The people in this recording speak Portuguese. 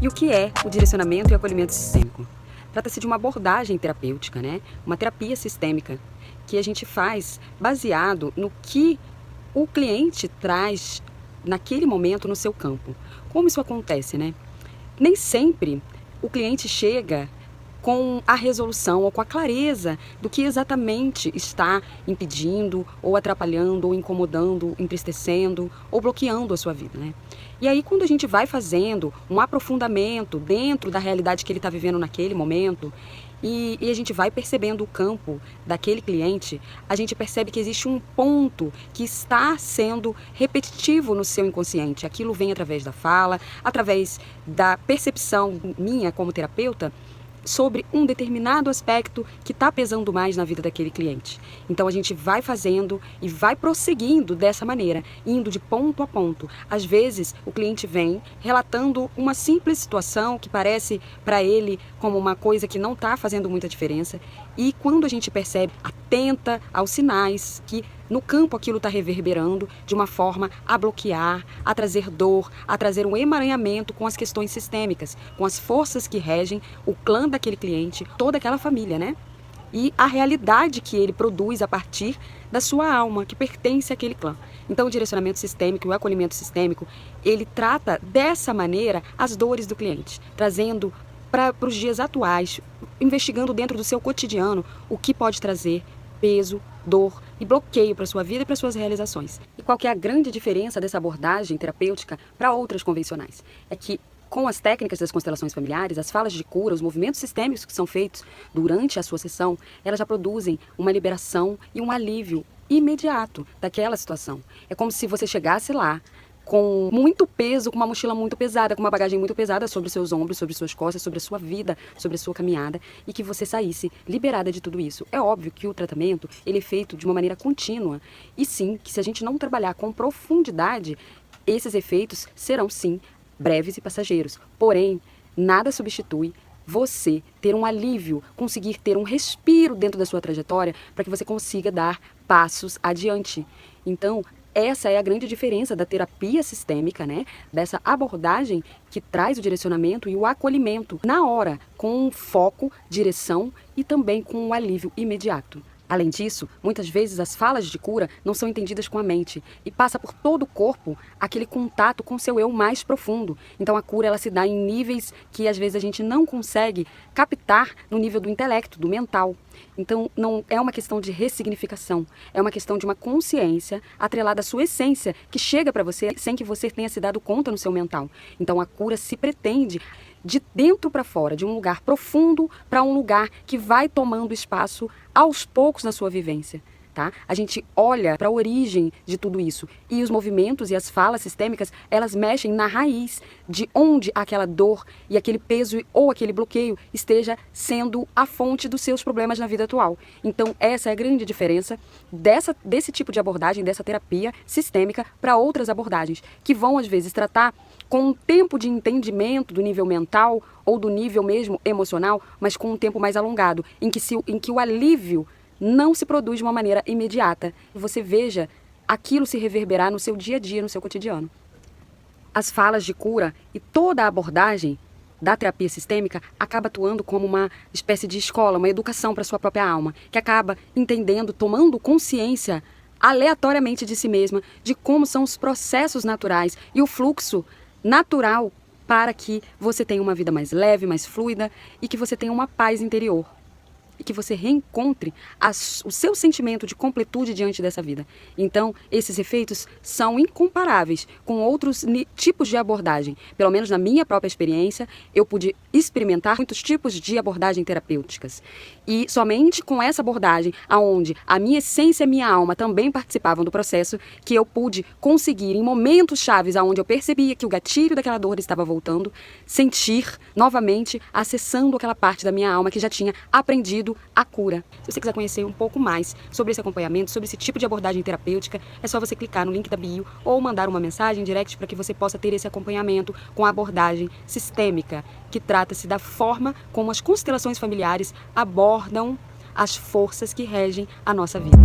E o que é o direcionamento e acolhimento sistêmico? Trata-se de uma abordagem terapêutica, né? Uma terapia sistêmica que a gente faz baseado no que o cliente traz naquele momento no seu campo. Como isso acontece, né? Nem sempre o cliente chega com a resolução ou com a clareza do que exatamente está impedindo, ou atrapalhando, ou incomodando, entristecendo, ou bloqueando a sua vida, né? E aí, quando a gente vai fazendo um aprofundamento dentro da realidade que ele está vivendo naquele momento, e a gente vai percebendo o campo daquele cliente, a gente percebe que existe um ponto que está sendo repetitivo no seu inconsciente. Aquilo vem através da fala, através da percepção minha como terapeuta, sobre um determinado aspecto que está pesando mais na vida daquele cliente. Então a gente vai fazendo e vai prosseguindo dessa maneira, indo de ponto a ponto. Às vezes o cliente vem relatando uma simples situação que parece para ele como uma coisa que não está fazendo muita diferença, e quando a gente percebe, atenta aos sinais que no campo aquilo está reverberando de uma forma a bloquear, a trazer dor, a trazer um emaranhamento com as questões sistêmicas, com as forças que regem o clã daquele cliente, toda aquela família, né? E a realidade que ele produz a partir da sua alma, que pertence àquele clã. Então o direcionamento sistêmico, o acolhimento sistêmico, ele trata dessa maneira as dores do cliente, trazendo para os dias atuais, investigando dentro do seu cotidiano o que pode trazer peso, dor e bloqueio para a sua vida e para suas realizações. E qual que é a grande diferença dessa abordagem terapêutica para outras convencionais? É que com as técnicas das constelações familiares, as falas de cura, os movimentos sistêmicos que são feitos durante a sua sessão, elas já produzem uma liberação e um alívio imediato daquela situação. É como se você chegasse lá com muito peso, com uma mochila muito pesada, com uma bagagem muito pesada sobre os seus ombros, sobre suas costas, sobre a sua vida, sobre a sua caminhada, e que você saísse liberada de tudo isso. É óbvio que o tratamento, ele é feito de uma maneira contínua, e sim, que se a gente não trabalhar com profundidade, esses efeitos serão sim breves e passageiros. Porém, nada substitui você ter um alívio, conseguir ter um respiro dentro da sua trajetória para que você consiga dar passos adiante. Então, essa é a grande diferença da terapia sistêmica, né? Dessa abordagem que traz o direcionamento e o acolhimento na hora, com foco, direção e também com um alívio imediato. Além disso, muitas vezes as falas de cura não são entendidas com a mente e passa por todo o corpo aquele contato com o seu eu mais profundo. Então a cura ela se dá em níveis que às vezes a gente não consegue captar no nível do intelecto, do mental. Então não é uma questão de ressignificação, é uma questão de uma consciência atrelada à sua essência que chega para você sem que você tenha se dado conta no seu mental. Então a cura se pretende de dentro para fora, de um lugar profundo para um lugar que vai tomando espaço aos poucos na sua vivência. Tá? A gente olha para a origem de tudo isso e os movimentos e as falas sistêmicas, elas mexem na raiz de onde aquela dor e aquele peso ou aquele bloqueio esteja sendo a fonte dos seus problemas na vida atual. Então essa é a grande diferença desse tipo de abordagem, dessa terapia sistêmica para outras abordagens, que vão às vezes tratar com um tempo de entendimento do nível mental ou do nível mesmo emocional, mas com um tempo mais alongado, em que o alívio não se produz de uma maneira imediata. Você veja aquilo se reverberar no seu dia a dia, no seu cotidiano. As falas de cura e toda a abordagem da terapia sistêmica acaba atuando como uma espécie de escola, uma educação para a sua própria alma, que acaba entendendo, tomando consciência aleatoriamente de si mesma, de como são os processos naturais e o fluxo natural para que você tenha uma vida mais leve, mais fluida e que você tenha uma paz interior. E que você reencontre o seu sentimento de completude diante dessa vida. Então, esses efeitos são incomparáveis com outros tipos de abordagem. Pelo menos na minha própria experiência, eu pude experimentar muitos tipos de abordagem terapêuticas. E somente com essa abordagem, onde a minha essência e a minha alma também participavam do processo, que eu pude conseguir, em momentos chaves onde eu percebia que o gatilho daquela dor estava voltando, sentir novamente, acessando aquela parte da minha alma que já tinha aprendido a cura. Se você quiser conhecer um pouco mais sobre esse acompanhamento, sobre esse tipo de abordagem terapêutica, é só você clicar no link da bio ou mandar uma mensagem direct para que você possa ter esse acompanhamento com a abordagem sistêmica, que trata-se da forma como as constelações familiares abordam as forças que regem a nossa vida.